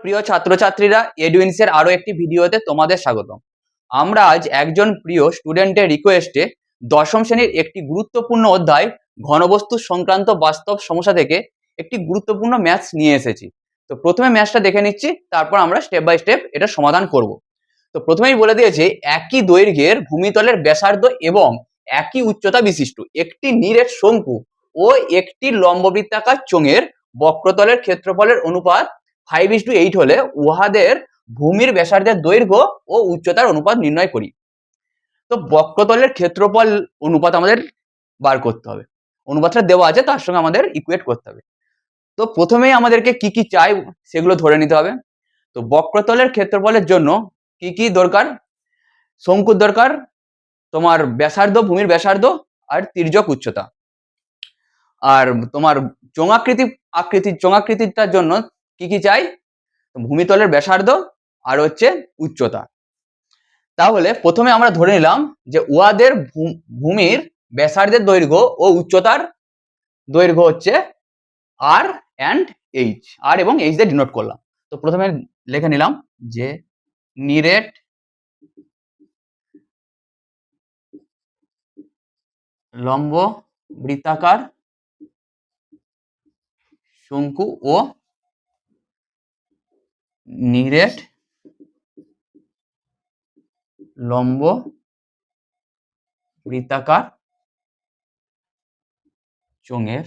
প্রিয় ছাত্রছাত্রীরা, এডুইন্সের আরো একটি ভিডিওতে তোমাদের স্বাগতম। আমরা আজ একজন প্রিয় স্টুডেন্টের রিকোয়েস্টে দশম শ্রেণীর একটি গুরুত্বপূর্ণ অধ্যায় ঘনবস্তু সংক্রান্ত বাস্তব সমস্যা থেকে একটি গুরুত্বপূর্ণ ম্যাথস নিয়ে এসেছি। তো প্রথমে ম্যাথসটা দেখে নিচ্ছি, তারপর আমরা স্টেপ বাই স্টেপ এটা সমাধান করব। তো প্রথমেই বলে দিয়েছে, একই দৈর্ঘ্যের ভূমিতলের ব্যাসার্ধ এবং একই উচ্চতা বিশিষ্ট একটি নিরেট শঙ্কু ও একটি লম্ববৃত্তাকার চোঙের বক্রতলের ক্ষেত্রফলের অনুপাত 5:8 হলে উহাদের ভূমির ব্যাসার্ধের দৈর্ঘ্য ও উচ্চতার অনুপাত নির্ণয় করি। তো বক্রতলের ক্ষেত্রফল অনুপাত আমাদের বার করতে হবে। অনুপাতটা দেওয়া আছে, তার সঙ্গে আমাদের ইকুয়েট করতে হবে। তো প্রথমেই আমাদেরকে কি কি চাই সেগুলো ধরে নিতে হবে। তো বক্রতলের ক্ষেত্রফলের জন্য কি কি দরকার? শঙ্কুর দরকার, তোমার ব্যাসার্ধ, ভূমির ব্যাসার্ধ আর তির্যক উচ্চতা। আর তোমার চোঙাকৃতিটার জন্য কি কি চাই? ভূমিতলের ব্যাসার্ধ আর হচ্ছে উচ্চতা। তাহলে প্রথমে আমরা ধরে নিলাম যে উহাদের ভূমির ব্যাসার্ধের দৈর্ঘ্য ও উচ্চতার দৈর্ঘ্য হচ্ছে আর অ্যান্ড এইচ, আর এবং এইচ দিয়ে ডিনোট করলাম। তো প্রথমে লিখে নিলাম যে নিরেট লম্ব বৃত্তাকার শঙ্কু ও নিরেট লম্ব বৃত্তাকার চোঙের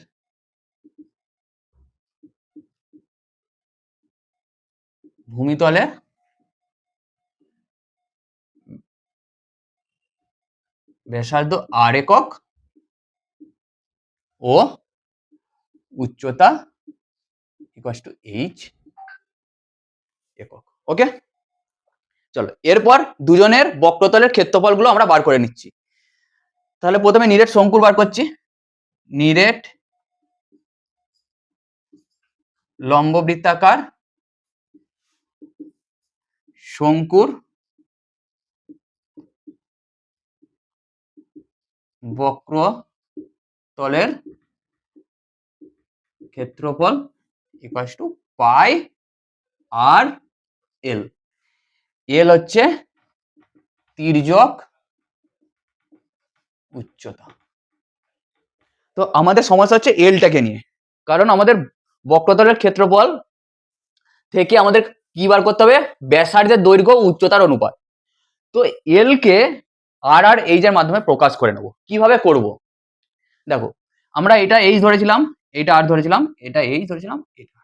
ভূমিতলে ব্যাসার্ধ আর একক ও উচ্চতা ইকুয়ালস টু এইচ একক। ওকে, চলো এরপর দুজনের বক্রতলের ক্ষেত্রফলগুলো আমরা বার করে নিচ্ছি। তাহলে প্রথমে নিরেট শঙ্কুর বার করছি। নিরেট লম্ব বৃত্তাকার শঙ্কুর বক্রতলের ক্ষেত্রফল ইকুয়ালস টু পাই আর এল। এল হচ্ছে তির্যক উচ্চতা। তো আমাদের সমস্যা হচ্ছে এলটাকে নিয়ে, কারণ আমাদের বক্রতলের ক্ষেত্রফল থেকে আমাদের কি বার করতে হবে? ব্যাসার্ধের দৈর্ঘ্য উচ্চতার অনুপাত। তো এল কে আর আর এইচ এর মাধ্যমে প্রকাশ করে নেব। কিভাবে করব? দেখো, আমরা এটা এইচ ধরেছিলাম, এটা আর ধরেছিলাম, এটা এইচ ধরেছিলাম, এটা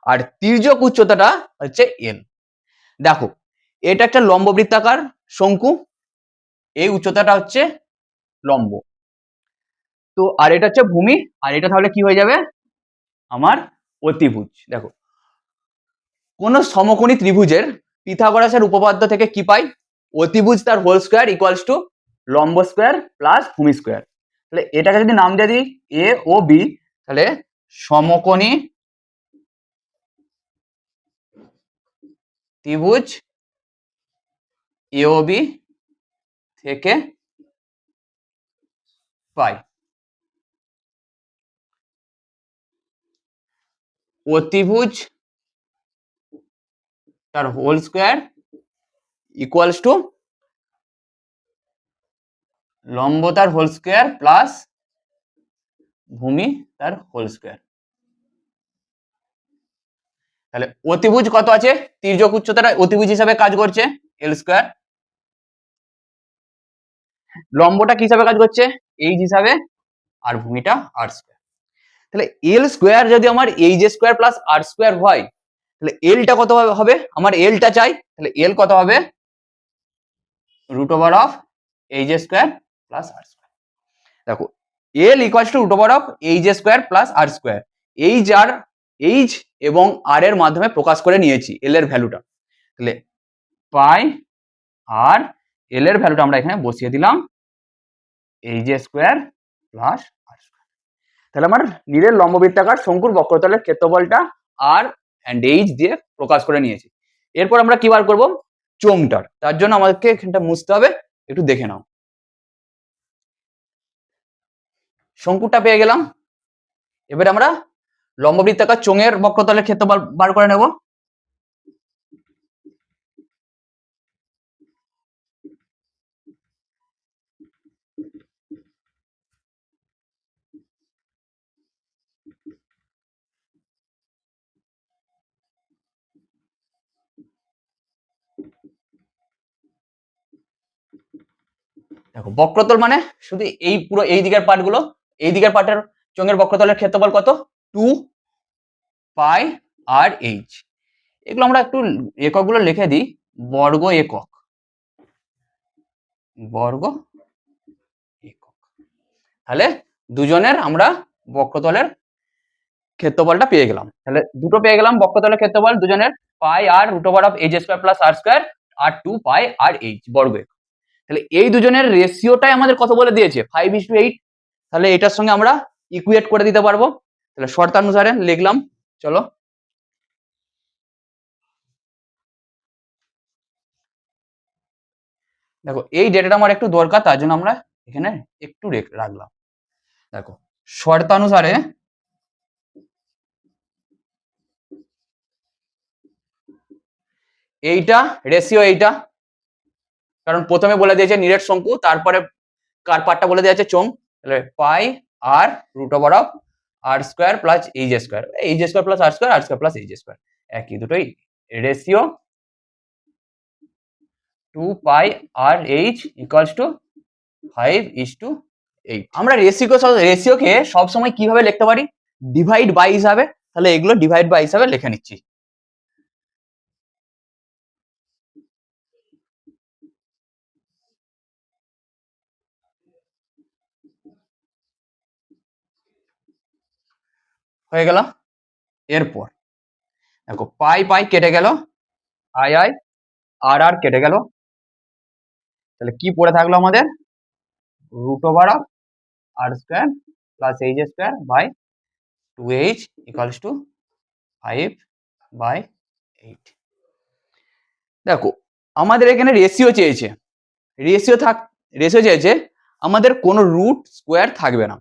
আর তির্যক উচ্চতাটা হচ্ছে এল। দেখো, এটা একটা লম্ব বৃত্তাকার শঙ্কু, এই উচ্চতাটা হচ্ছে লম্ব। তো আর এটা হচ্ছে ভূমি, আর এটা তাহলে কি হয়ে যাবে? আমার অতিভুজ। দেখো, কোন সমকোণী ত্রিভুজের পিথাগোরাসের উপপাদ্য থেকে কি পাই? অতিভুজ তার হোল স্কয়ার ইকুয়ালস টু লম্ব স্কয়ার প্লাস ভূমি স্কয়ার। তাহলে এটাকে যদি নাম দিয়ে দিই এ ও বি, তাহলে সমকোণী ত্রিভুজ এ ও বি থেকে পাই অতিভুজ তার হোল স্কয়ার ইকুয়ালস টু লম্ব তার হোল স্কয়ার প্লাস ভূমি তার হোল স্কয়ার। তাহলে অতিভুজ কত আছে? তির্যক উচ্চতাটা অতিভুজ হিসাবে কাজ করছে এল স্কয়ার, লম্বটা কি হিসাবে কাজ করছে? এইচ হিসাবে, আর ভূমিটা আর স্কয়ার। তাহলে এল স্কয়ার যদি আমার H square plus R square হয়, তাহলে এলটা কত হবে? আমার এলটা চাই, তাহলে এল কত হবে? Root over of H square plus R square. দেখো, L equals to root over of H square plus R square. H এবং আর এর মাধ্যমে প্রকাশ করে নিয়েছি এল এর ভ্যালুটা। তাহলে পাই আর এল এর ভ্যালুটা আমরা এখানে বসিয়ে দিলাম H square plus R square. তাহলে আমার নিরেট লম্ব বৃত্তাকার শঙ্কুর বক্রতলের ক্ষেত্রফলটা আর অ্যান্ড এইচ দিয়ে প্রকাশ করে নিয়েছি। এরপর আমরা কি বার করব? চোঙটার। তার জন্য আমাদেরকে এখানটা মুছতে হবে, একটু দেখে নাও। শঙ্কুটা পেয়ে গেলাম, এবারে আমরা লম্ব বৃত্তাকার চোঙের বক্রতলের ক্ষেত্রফল বার করে নেব। বক্রতল মানে শুধু এই পুরো এই দিকের পার্টগুলো, এই দিকের পার্টের চোঙের বক্রতলের ক্ষেত্রফল কত? 2 পাই আর এইচ। এগুলো আমরা একটু এককগুলো লিখে দিই। বর্গ একক, বর্গ একক। তাহলে দুজনের আমরা বক্রতলের ক্ষেত্রফলটা পেয়ে গেলাম। তাহলে দুটো পেয়ে গেলাম বক্রতলের ক্ষেত্রফল দুজনের, pi R root over of H square plus R square আর 2 পাই আর এইচ বর্গ একক। তাহলে এই দুজনের রেশিওটাই আমাদের কত বলে দিয়েছে? 5:8। তাহলে এটার সঙ্গে আমরা ইকুয়েট করে দিতে পারবো। তাহলে শর্তানুসারে লিখলাম, চলো। দেখো এই ডেটাটা আমার একটু দরকার, তার জন্য আমরা এখানে একটু রাখলাম। দেখো শর্তানুসারে এইটা রেশিও, এইটা কারণ প্রথমে বলে দিয়েছে নিরেট শঙ্কু, তারপরে কার পার্টটা বলে দিয়েছে চোঙ। তাহলে pi R root over of R square plus H square, H square plus R square plus H square, একই দুটোই ratio 2 pi R H equals to 5:8। আমরা রেশিওকে সবসময় কিভাবে লিখতে পারি? ডিভাইড বাই হিসাবে। তাহলে এগুলো ডিভাইড বাই হিসাবে লিখে নিচ্ছি। হয়ে গেল। এরপর দেখো পাই পাই কেটে গেল, আই আই আর আর কেটে গেল। তাহলে কি পড়ে থাকলো আমাদের? Root over of R square plus H square by 2h equals to 5/8। দেখো আমাদের এখানে রেশিও চেয়েছে, রেশিও চেয়েছে, আমাদের কোনো রুট স্কোয়ার থাকবে না।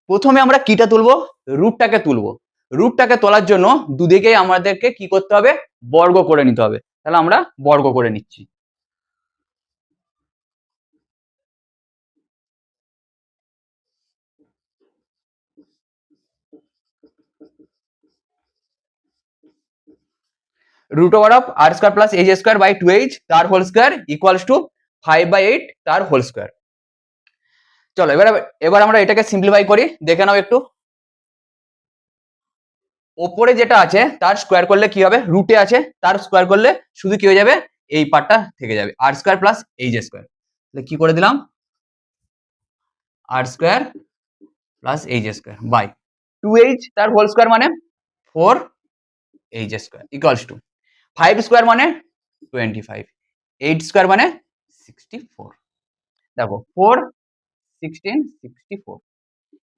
প্রথমে আমরা কিটা তুলবো? রুটটাকে তুলবো। রুটটাকে তোলার জন্য দুদিকেই আমাদেরকে কি করতে হবে? বর্গ করে নিতে হবে। তাহলে আমরা বর্গ করে নিচ্ছি। Root over of R square plus H square by 2h তার হোল স্কয়ার ইকুয়ালস টু 5/8 তার হোল স্কয়ার। চলো এবার আমরা এটাকে সিম্পলিফাই করি, দেখে নাও একটু। ওপরে যেটা আছে তার স্কোয়ার করলে কি হবে? রুটে আছে তার স্কোয়ার করলে শুধু কি হয়ে যাবে? এই পার্টটা থেকে যাবে, R square plus H square. তাহলে কি করে দিলাম? R square plus H square by 2h তার হোল স্কোয়ার মানে 4h square equals to 5 square মানে 25, 8 স্কোয়ার মানে 64। দেখো 4 16 64।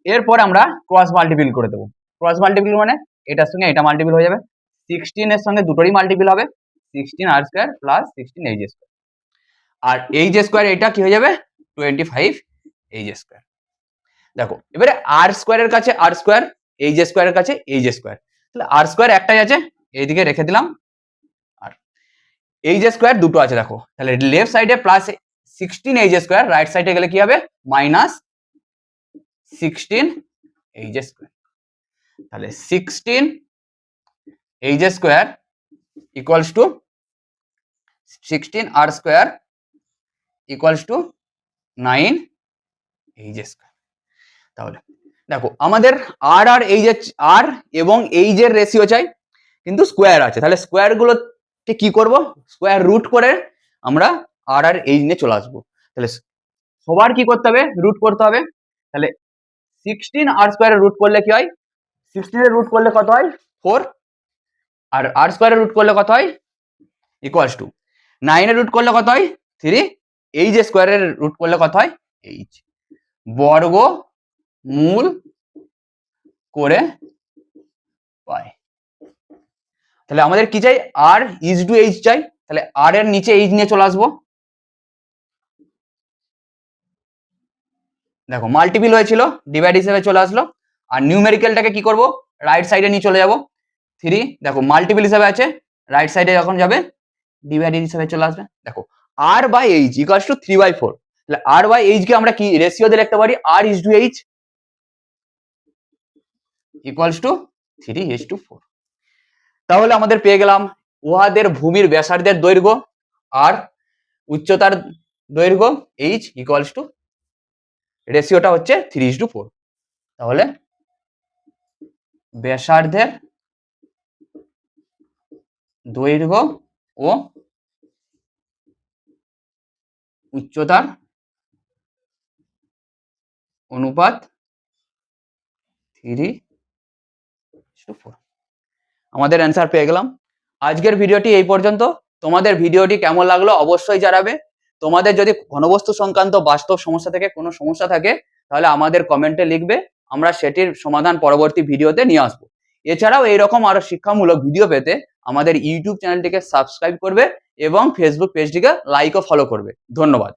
এরপর আমরা ক্রস মাল্টিপল করে দেবো। ক্রস মাল্টিপল মানে এটার সঙ্গে এটা মাল্টিপল হয়ে যাবে, 16 এর সঙ্গে দুটোরই মাল্টিপল হবে, 16 r square plus 16 h square. আর এইচ স্কয়ার এটা কি হয়ে যাবে? 25 এইচ স্কয়ার। দেখো এবারে আর স্কয়ারের কাছে আর স্কয়ার, এইচ স্কয়ারের কাছে এইচ স্কয়ার। তাহলে আর স্কয়ার একটাই আছে, এইদিকে রেখে দিলাম। আর এইচ স্কয়ার দুটো আছে দেখো, তাহলে লেফট সাইডে প্লাস 16 এইচ স্কয়ার, রাইট সাইডে গেলে কি হবে? Minus 16 h square. তাহলে 16 h square equals to 16 r square equals to 9 h square. তাহলে দেখো আমাদের আর আর এইচ আর এবং এইচ এর রেশিও চাই, কিন্তু স্কোয়ার আছে। তাহলে স্কোয়ার গুলোকে কি করব? স্কোয়ার রুট করে আমরা আর আর এইচ নিয়ে চলে আসবো। তাহলে সবার কি করতে হবে? রুট করতে হবে। তাহলে 16 আর স্কোয়ারের রুট করলে কি হয়? 16 এর রুট করলে কত হয়? 4। আর আর স্কোয়ারের রুট করলে কত হয়? ইকুয়ালস টু 9 এর রুট করলে কত হয়? 3। এইচ স্কোয়ারের রুট করলে কত হয়? এইচ। বর্গ মূল করে পাই। তাহলে আমাদের কি চাই? আর ইজ টু এইচ চাই। তাহলে আর এর নিচে এইচ নিয়ে চলে আসবো। দেখো মাল্টিপল হয়েছিল, ডিভাইড হিসেবে চলে আসলো। আর নিউমেরিক্যালটাকে কি করব? রাইট সাইডে নিয়ে চলে যাব। 3 দেখো মাল্টিপল হিসেবে আছে, রাইট সাইডে যখন যাবে ডিভাইড হিসেবে চলে আসবে। দেখো আর বাই এইচ ইকুয়ালস টু 3/4। তাহলে আর বাই এইচ কে আমরা কি রেশিও দিয়ে লিখতে পারি? R is to H equals to 3:4। তাহলে আমাদের পেয়ে গেলাম উহাদের ভূমির ব্যাসার্ধের দৈর্ঘ্য আর উচ্চতার দৈর্ঘ্য এইচ ইকুয়ালস টু রেশিওটা হচ্ছে 3:4। তাহলে ব্যাসার্ধের দৈর্ঘ্য ও উচ্চতার অনুপাত 3:4। আমাদের অ্যান্সার পেয়ে গেলাম। আজকের ভিডিওটি এই পর্যন্ত। তোমাদের ভিডিওটি কেমন লাগলো অবশ্যই জানাবে। তোমাদের যদি ঘনবস্তু সংক্রান্ত বাস্তব সমস্যা থেকে কোনো সমস্যা থাকে তাহলে আমাদের কমেন্টে লিখবে, আমরা সেটির সমাধান পরবর্তী ভিডিওতে নিয়ে আসবো। এছাড়াও এইরকম আরো শিক্ষামূলক ভিডিও পেতে আমাদের ইউটিউব চ্যানেলটিকে সাবস্ক্রাইব করবে এবং ফেসবুক পেজটিকে লাইক ও ফলো করবে। ধন্যবাদ।